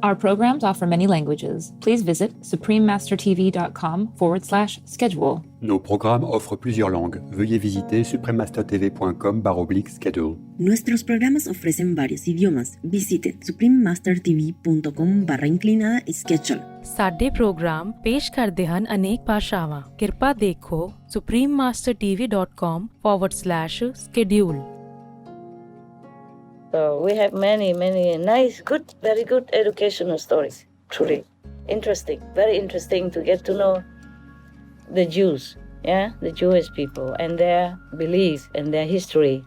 Our programs offer many languages. Please visit suprememastertv.com/schedule. Nos programmes offrent plusieurs langues. Veuillez visiter suprememastertv.com/schedule. Nuestros programas ofrecen varios idiomas. Visite suprememastertv.com/schedule. ਸਾਡੇ programme ਪੇਸ਼ ਕਰਦੇ ਹਨ ਅਨੇਕ ਭਾਸ਼ਾਵਾਂ। ਕਿਰਪਾ ਦੇਖੋ suprememastertv.com/schedule. So we have many nice, very good educational stories. Truly interesting, very interesting to get to know the Jews, the Jewish people and their beliefs and their history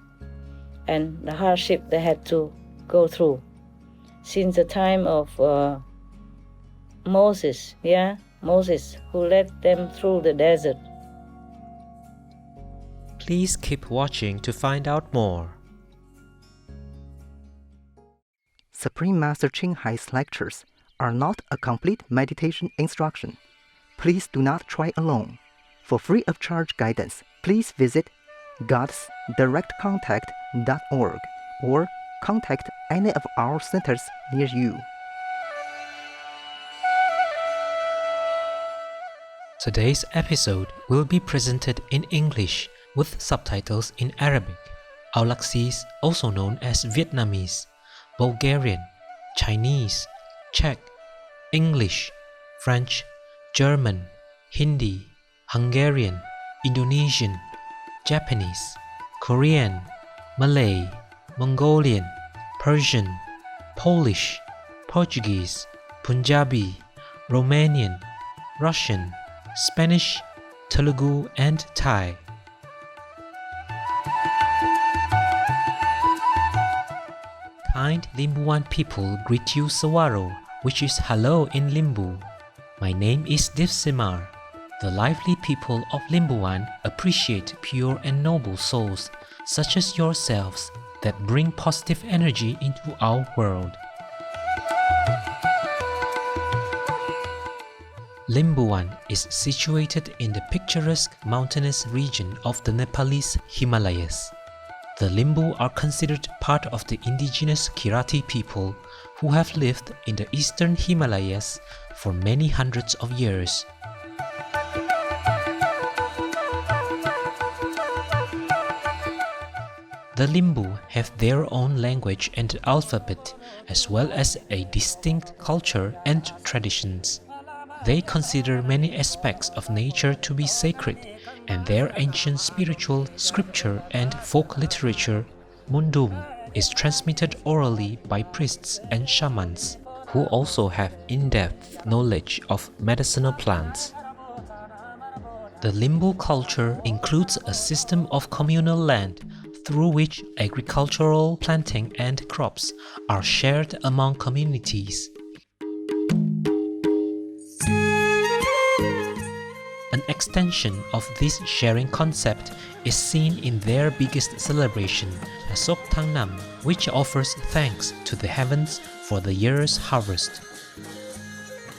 and the hardship they had to go through since the time of Moses, who led them through the desert. Please keep watching to find out more. Supreme Master Ching Hai's lectures are not a complete meditation instruction. Please do not try alone. For free of charge guidance, please visit godsdirectcontact.org or contact any of our centers near you. Today's episode will be presented in English with subtitles in Arabic, Aulacese, also known as Vietnamese, Bulgarian, Chinese, Czech, English, French, German, Hindi, Hungarian, Indonesian, Japanese, Korean, Malay, Mongolian, Persian, Polish, Portuguese, Punjabi, Romanian, Russian, Spanish, Telugu, and Thai. Kind Limbuan people greet you Sawaro, which is hello in Limbu. My name is Divsimar. The lively people of Limbuan appreciate pure and noble souls, such as yourselves, that bring positive energy into our world. Limbuan is situated in the picturesque mountainous region of the Nepalese Himalayas. The Limbu are considered part of the indigenous Kirati people who have lived in the eastern Himalayas for many hundreds of years. The Limbu have their own language and alphabet, as well as a distinct culture and traditions. They consider many aspects of nature to be sacred, and their ancient spiritual scripture and folk literature, Mundum, is transmitted orally by priests and shamans, who also have in-depth knowledge of medicinal plants. The Limbu culture includes a system of communal land through which agricultural planting and crops are shared among communities. An extension of this sharing concept is seen in their biggest celebration, Asok Tangnam, which offers thanks to the heavens for the year's harvest.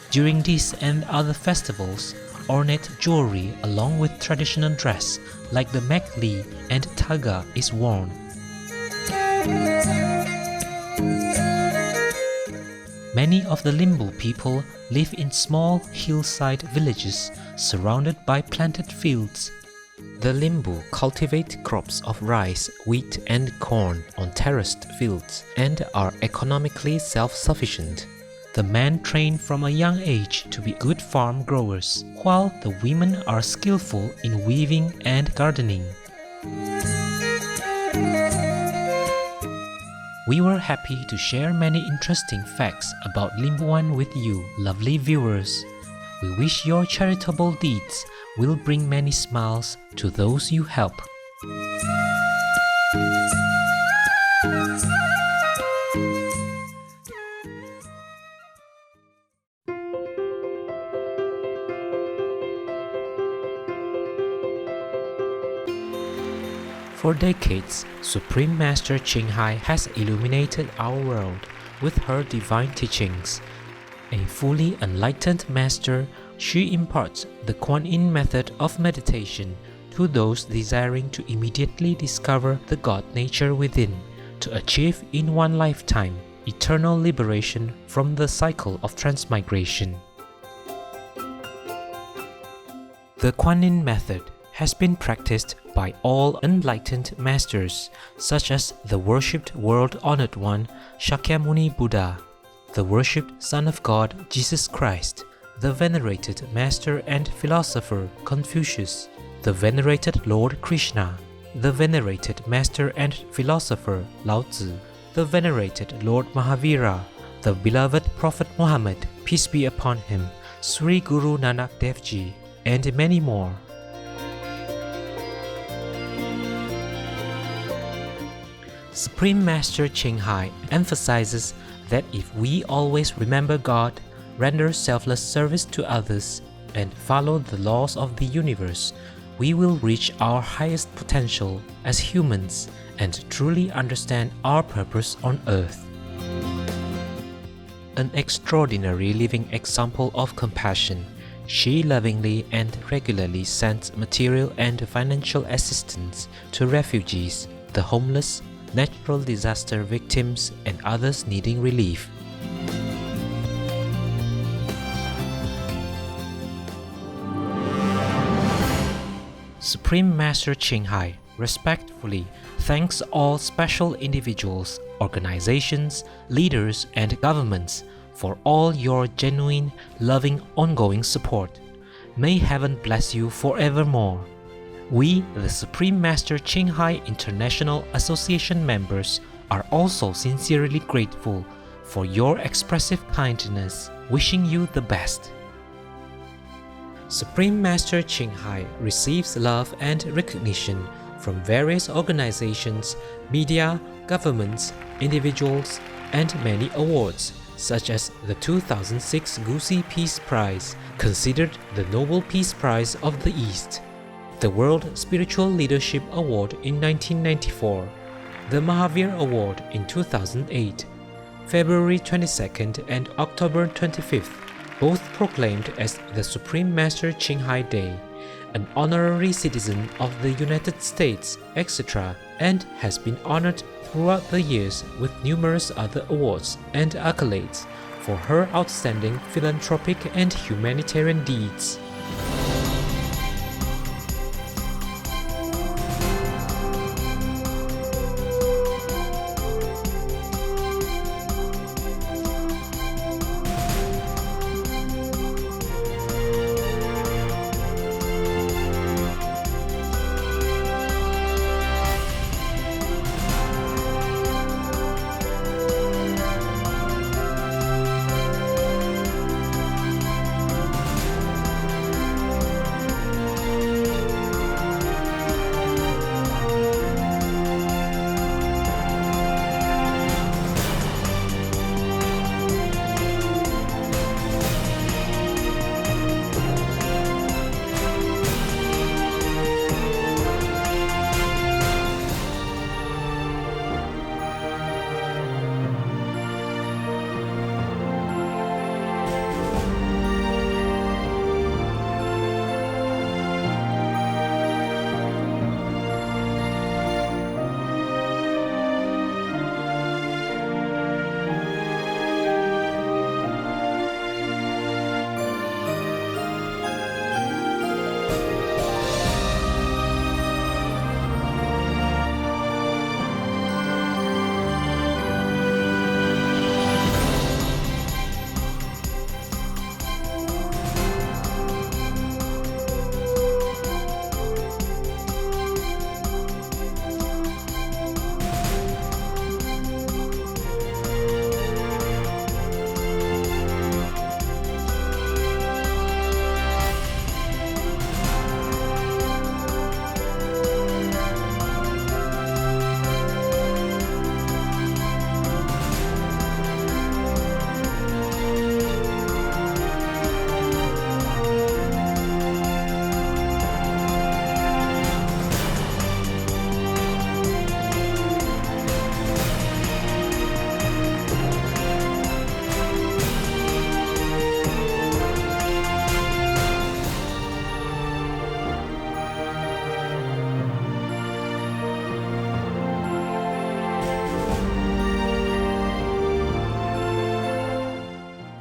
During this and other festivals, ornate jewelry along with traditional dress like the Mekli and Taga is worn. Many of the Limbu people live in small hillside villages surrounded by planted fields. The Limbu cultivate crops of rice, wheat, and corn on terraced fields and are economically self-sufficient. The men train from a young age to be good farm growers, while the women are skillful in weaving and gardening. We were happy to share many interesting facts about Limbuan with you, lovely viewers. We wish your charitable deeds will bring many smiles to those you help. For decades, Supreme Master Ching Hai has illuminated our world with her divine teachings. A fully enlightened master, she imparts the Kuan Yin method of meditation to those desiring to immediately discover the God nature within, to achieve in one lifetime eternal liberation from the cycle of transmigration. The Kuan-Yin method has been practiced by all enlightened masters, such as the worshipped world-honored one Shakyamuni Buddha, the worshipped Son of God Jesus Christ, the venerated master and philosopher Confucius, the venerated Lord Krishna, the venerated master and philosopher Lao Tzu, the venerated Lord Mahavira, the beloved Prophet Muhammad, peace be upon him, Sri Guru Nanak Dev Ji, and many more. Supreme Master Ching Hai emphasizes that if we always remember God, render selfless service to others, and follow the laws of the universe, we will reach our highest potential as humans and truly understand our purpose on earth. An extraordinary living example of compassion, she lovingly and regularly sends material and financial assistance to refugees, the homeless, natural disaster victims, and others needing relief. Supreme Master Ching Hai respectfully thanks all special individuals, organizations, leaders, and governments for all your genuine, loving, ongoing support. May heaven bless you forevermore. We, the Supreme Master Ching Hai International Association members, are also sincerely grateful for your expressive kindness, wishing you the best. Supreme Master Ching Hai receives love and recognition from various organizations, media, governments, individuals, and many awards, such as the 2006 Gusi Peace Prize, considered the Nobel Peace Prize of the East, the World Spiritual Leadership Award in 1994, the Mahavir Award in 2008, February 22nd and October 25th, both proclaimed as the Supreme Master Ching Hai Day, an honorary citizen of the United States, etc., and has been honored throughout the years with numerous other awards and accolades for her outstanding philanthropic and humanitarian deeds.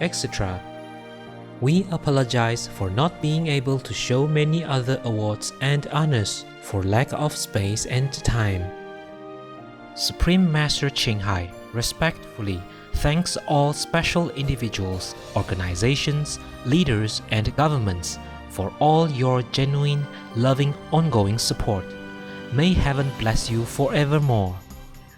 etc. We apologize for not being able to show many other awards and honors for lack of space and time. Supreme Master Ching Hai respectfully thanks all special individuals, organizations, leaders, and governments for all your genuine, loving, ongoing support. May heaven bless you forevermore.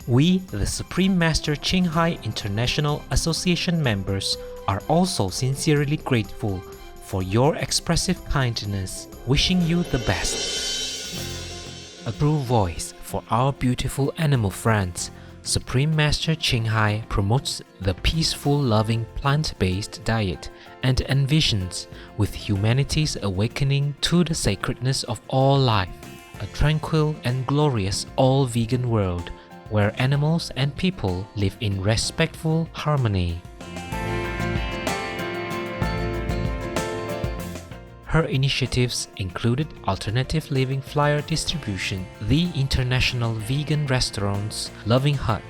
We, the Supreme Master Ching Hai International Association members, are also sincerely grateful for your expressive kindness, wishing you the best. A true voice for our beautiful animal friends, Supreme Master Ching Hai promotes the peaceful, loving, plant-based diet and envisions, with humanity's awakening to the sacredness of all life, a tranquil and glorious all-vegan world where animals and people live in respectful harmony. Her initiatives included alternative living flyer distribution, the International Vegan Restaurants, Loving Hut,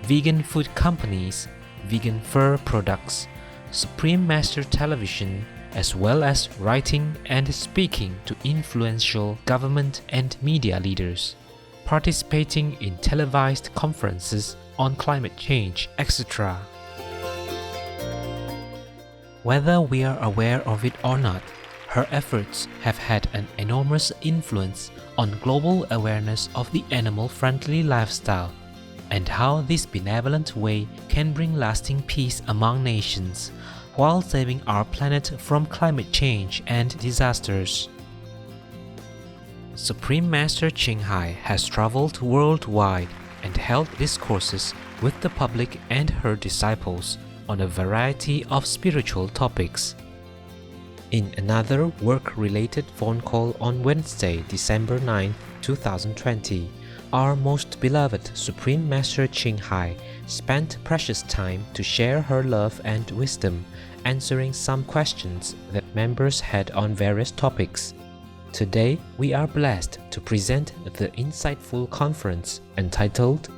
vegan food companies, vegan fur products, Supreme Master Television, as well as writing and speaking to influential government and media leaders, participating in televised conferences on climate change, etc. Whether we are aware of it or not, her efforts have had an enormous influence on global awareness of the animal-friendly lifestyle and how this benevolent way can bring lasting peace among nations while saving our planet from climate change and disasters. Supreme Master Ching Hai has traveled worldwide and held discourses with the public and her disciples on a variety of spiritual topics. In another work-related phone call on Wednesday, December 9, 2020, our most beloved Supreme Master Ching Hai spent precious time to share her love and wisdom, answering some questions that members had on various topics. Today, we are blessed to present the insightful conference entitled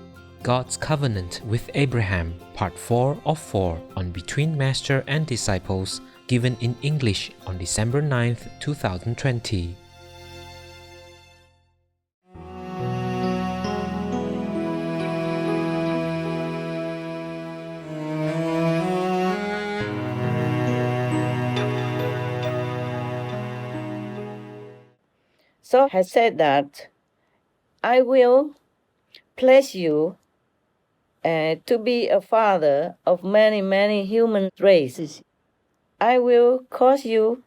God's Covenant with Abraham, Part 4 of 4 on Between Master and Disciples, given in English on December 9, 2020. So has said that I will place you to be a father of many, many human races. I will cause you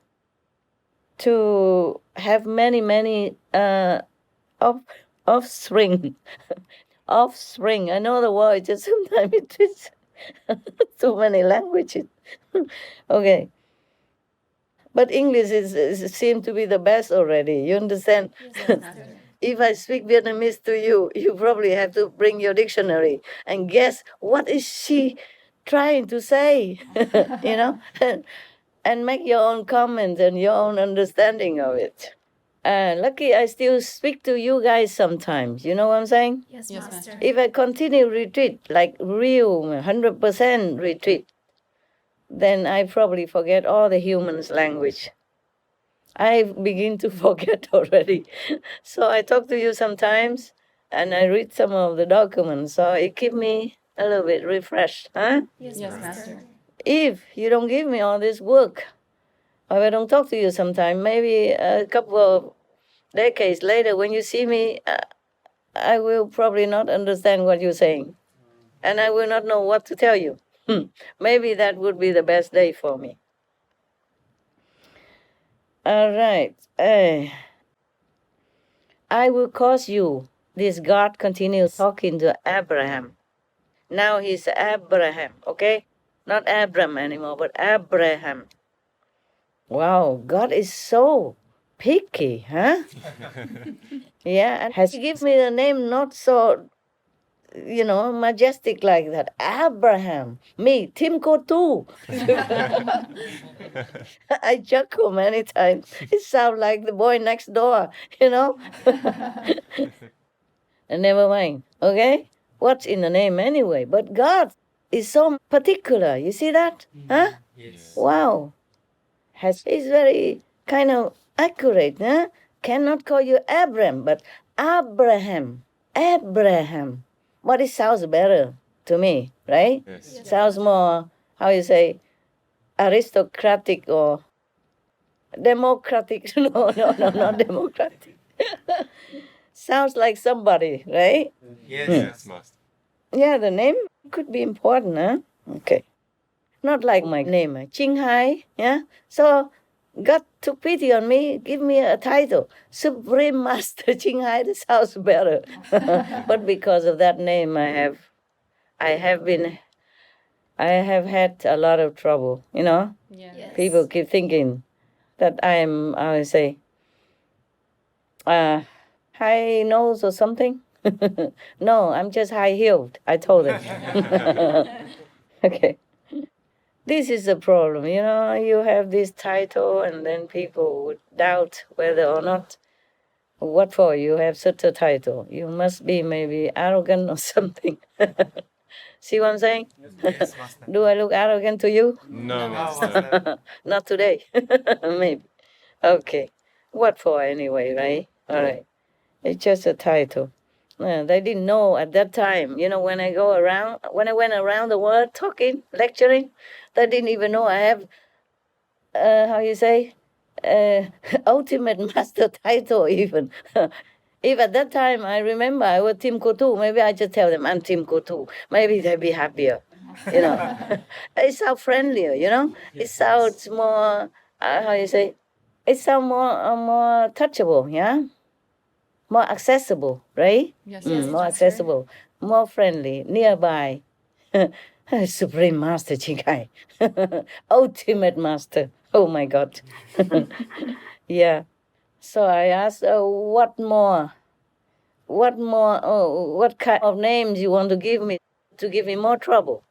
to have many, many offspring. Offspring. I know the word, just sometimes it is too many languages. Okay. But English is seems to be the best already. You understand? If I speak Vietnamese to you, you probably have to bring your dictionary and guess what is she trying to say, you know, and make your own comment and your own understanding of it. Lucky I still speak to you guys sometimes. You know what I'm saying? Yes, Master. If I continue retreat, like real 100% retreat, then I probably forget all the humans' language. I begin to forget already. So I talk to you sometimes, and I read some of the documents, so it keeps me a little bit refreshed. Huh? Yes, Master. If you don't give me all this work, or I don't talk to you sometime, maybe a couple of decades later, when you see me, I will probably not understand what you're saying, and I will not know what to tell you. Maybe that would be the best day for me. All right. I will cause you. This God continues talking to Abraham. Now he's Abraham, okay? Not Abram anymore, but Abraham. Wow, God is so picky, huh? Yeah, and has He given me the name not so, majestic like that. Abraham. Me, Timko too. I chuckle many times. It sounds like the boy next door, And never mind, okay? What's in the name anyway? But God is so particular. You see that? Huh? Wow. Is very kind of accurate, huh? Cannot call you Abram, but Abraham. Abraham. But it sounds better to me, right? Sounds more, how you say, aristocratic or democratic. No, not democratic. Sounds like somebody, right? Yes, Master. Yeah, the name could be important, huh? Okay. Not like my name, Ching Hai, yeah? So God took pity on me, give me a title, Supreme Master Ching Hai. That sounds better. But because of that name, I have had a lot of trouble, you know? Yes. People keep thinking that I'm, I would say, high nose or something. No, I'm just high-heeled, I told them. Okay. This is the problem, you know, you have this title and then people would doubt whether or not, what for you have such a title? You must be maybe arrogant or something. See what I'm saying? Yes, Master. Do I look arrogant to you? No, Master. Not today. Maybe. Okay. What for anyway, right? All right. It's just a title. They didn't know at that time. You know, when I went around the world talking, lecturing, they didn't even know I have, how you say, ultimate master title even. If at that time I remember I was Tim Kotu, maybe I just tell them I'm Tim Kotu. Maybe they'd be happier, you know. It sounds friendlier, you know. It sounds more, how you say, it sounds more touchable, yeah? More accessible, right? Yes, More accessible, more friendly, nearby. Supreme Master Chikai. Ultimate Master. Oh my God. Yeah. So I asked, what more? What kind of names you want to give me more trouble?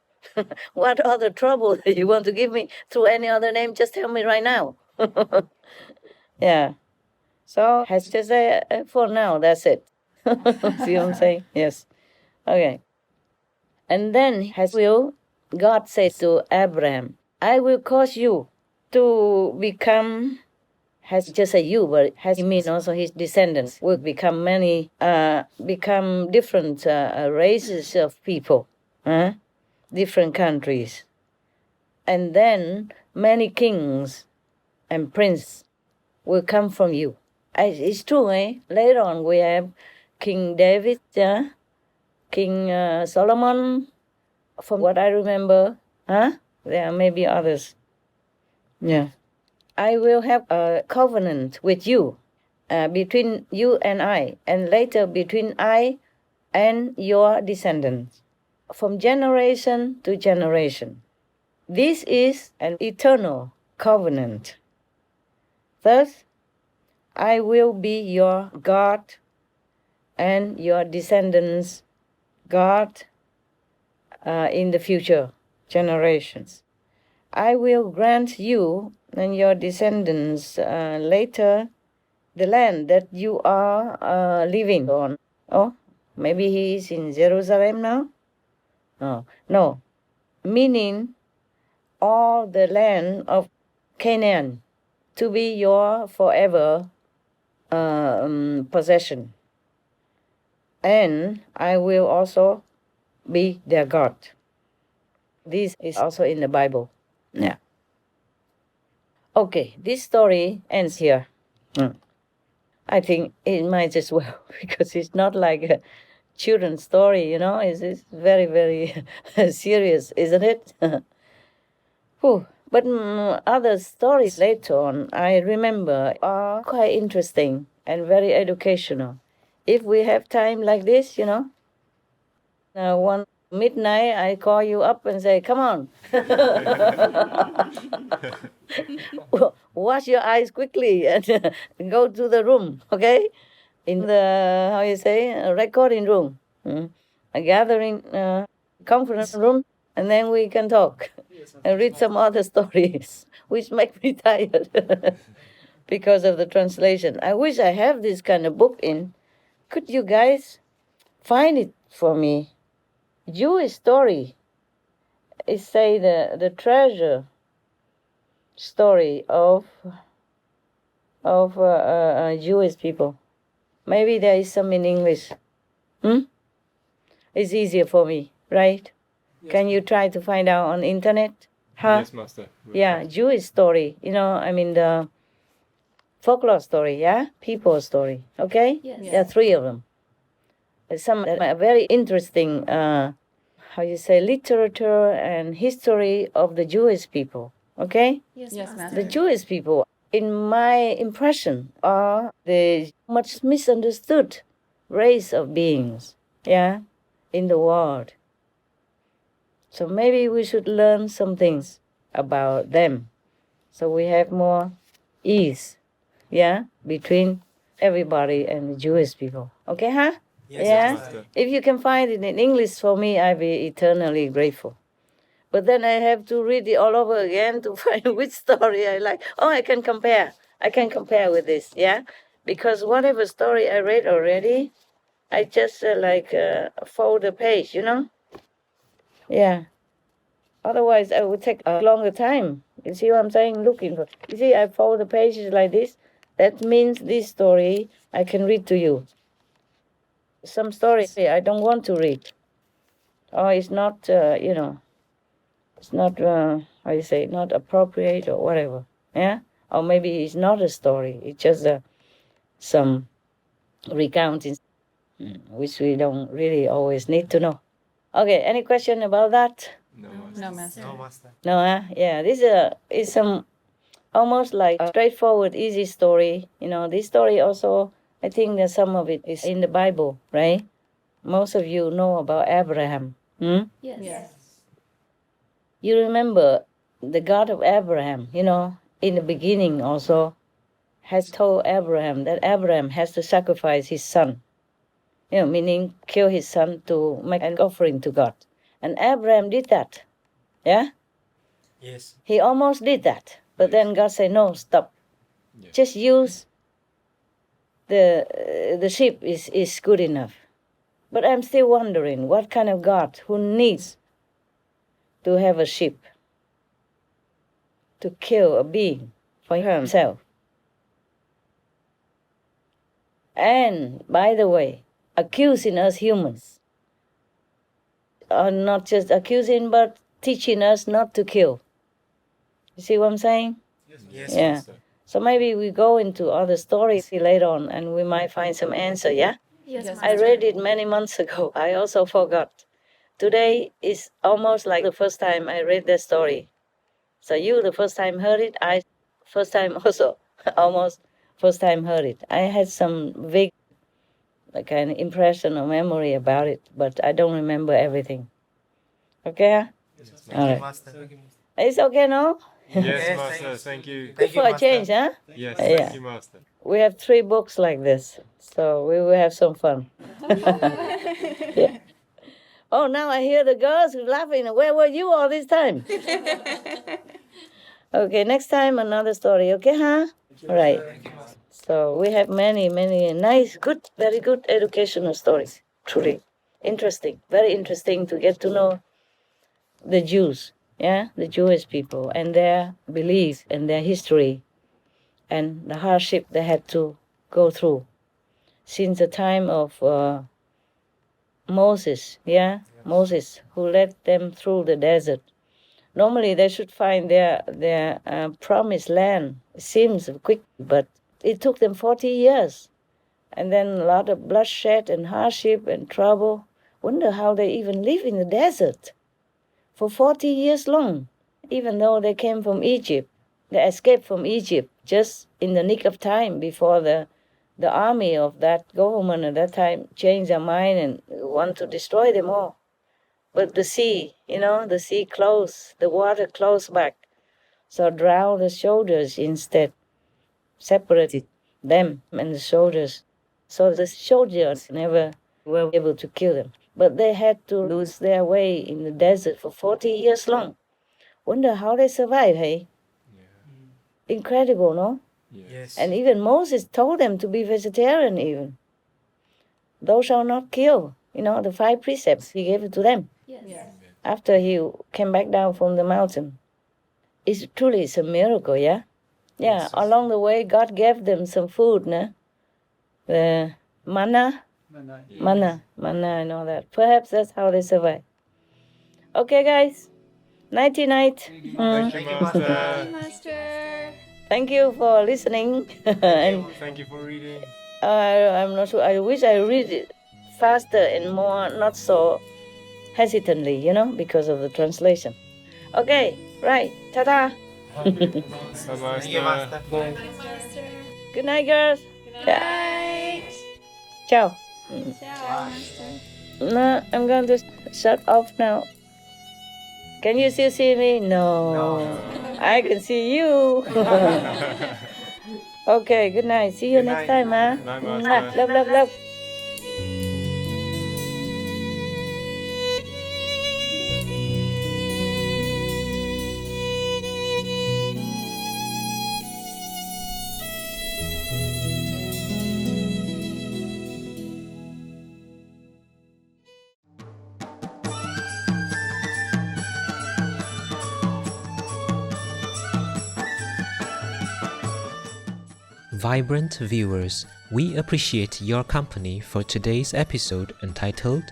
What other trouble you want to give me through any other name? Just tell me right now. Yeah. So has just say, for now, that's it. See what I'm saying? Yes. Okay. And then God said to Abraham, I will cause you to become, has just a you, but has mean also his descendants will become become different races of people, different countries. And then many kings and princes will come from you. It's true, eh? Later on we have King David, King Solomon, from what I remember. There may be others. Yeah. I will have a covenant with you, between you and I, and later between I and your descendants, from generation to generation. This is an eternal covenant. Thus, I will be your God and your descendants' God in the future generations. I will grant you and your descendants later the land that you are living on. Oh, maybe he is in Jerusalem now? No. Meaning all the land of Canaan to be your forever possession. And I will also be their God. This is also in the Bible. Yeah. Okay, this story ends here. I think it might as well, because it's not like a children's story, you know. It's very, very serious, isn't it? Whew. But other stories later on, I remember, are quite interesting and very educational. If we have time like this, you know, one midnight, I call you up and say, come on. Wash your eyes quickly and go to the room, okay? In the, how you say, recording room, a gathering conference room, and then we can talk and read some other stories, which make me tired because of the translation. I wish I have this kind of book in. Could you guys find it for me? Jewish story. It say the treasure story of Jewish people. Maybe there is some in English. It's easier for me, right? Can you try to find out on internet? Huh? Yes, Master. We'll Yeah, try. Jewish story. I mean the folklore story, yeah? People story, okay? Yes. There are 3 of them. Some that are very interesting, literature and history of the Jewish people, okay? Yes, Master. The Jewish people, in my impression, are the much misunderstood race of beings, yeah, in the world. So maybe we should learn some things about them, so we have more ease, yeah, between everybody and the Jewish people. Okay, huh? Yes, Yeah. Master. If you can find it in English for me, I'll be eternally grateful. But then I have to read it all over again to find which story I like. Oh, I can compare. I can compare with this, yeah? Because whatever story I read already, I just fold the page, Yeah. Otherwise, I would take a longer time. You see what I'm saying? Looking for. You see, I fold the pages like this. That means this story I can read to you. Some stories I don't want to read. Or it's not, it's not, not appropriate or whatever. Yeah? Or maybe it's not a story. It's just some recounting, which we don't really always need to know. Okay, any question about that? No, Master. No, Master. No, Master. No, yeah, this is some almost like a straightforward, easy story. This story also, I think that some of it is in the Bible, right? Most of you know about Abraham. Yes. You remember the God of Abraham, in the beginning also has told Abraham that Abraham has to sacrifice his son, meaning kill his son to make an offering to God. And Abraham did that, yeah? Yes. He almost did that, but then God said, no, stop. Yeah. Just use the sheep is good enough. But I'm still wondering, what kind of God who needs to have a sheep to kill a being for himself? And, by the way, accusing us humans, not just accusing, but teaching us not to kill. You see what I'm saying? Yes, Yeah. Master. So maybe we go into other stories later on and we might find some answer, yeah? Yes, I read it many months ago. I also forgot. Today is almost like the first time I read that story. So you the first time heard it, I first time also almost first time heard it. I had some vague kind of impression or memory about it, but I don't remember everything. Okay? All right. Master. It's okay now? Yes, Master. Thank you. Good for a change, huh? Yes, Yeah. thank you, Master. We have 3 books like this, so we will have some fun. Yeah. Oh, now I hear the girls laughing. Where were you all this time? Okay, next time another story, okay, huh? All right. So we have many, many nice, good, very good educational stories. Truly interesting, very interesting to get to know the Jews, yeah, the Jewish people and their beliefs and their history and the hardship they had to go through since the time of Moses, yeah? Moses, who led them through the desert. Normally, they should find their promised land. It seems quick, but it took them 40 years. And then a lot of bloodshed and hardship and trouble. Wonder how they even live in the desert for 40 years long, even though they came from Egypt. They escaped from Egypt just in the nick of time before the army of that government at that time changed their mind and want to destroy them all. But the sea, the sea closed, the water closed back, so drowned the soldiers instead, separated them and the soldiers. So the soldiers never were able to kill them. But they had to lose their way in the desert for 40 years long. Wonder how they survived, hey? Yeah. Incredible, no? Yes. And even Moses told them to be vegetarian even. Thou shalt not kill. The 5 precepts, he gave it to them. Yes. After he came back down from the mountain. it's truly a miracle, yeah? Yeah, along the way, God gave them some food, nah? The manna, and all that. Perhaps that's how they survive. Okay, guys. Nighty-night. Thank you, Master. Thank you for listening. And Thank you for reading. I'm not sure. I wish I read it faster and more, not so hesitantly, because of the translation. Okay, right. Ta-ta. Bye, Master. Good night, girls. Good night. Ciao. No, I'm going to shut off now. Can you still see me? No. I can see you. Okay, good night. See you next time, huh? Night, Master. Love, love, love. Vibrant viewers, we appreciate your company for today's episode entitled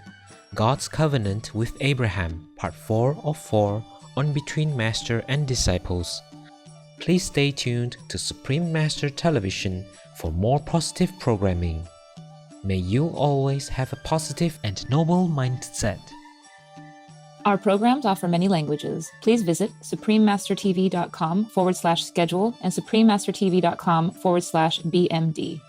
God's Covenant with Abraham, Part 4 of 4 on Between Master and Disciples. Please stay tuned to Supreme Master Television for more positive programming. May you always have a positive and noble mindset. Our programs offer many languages. Please visit suprememastertv.com/schedule and suprememastertv.com/BMD.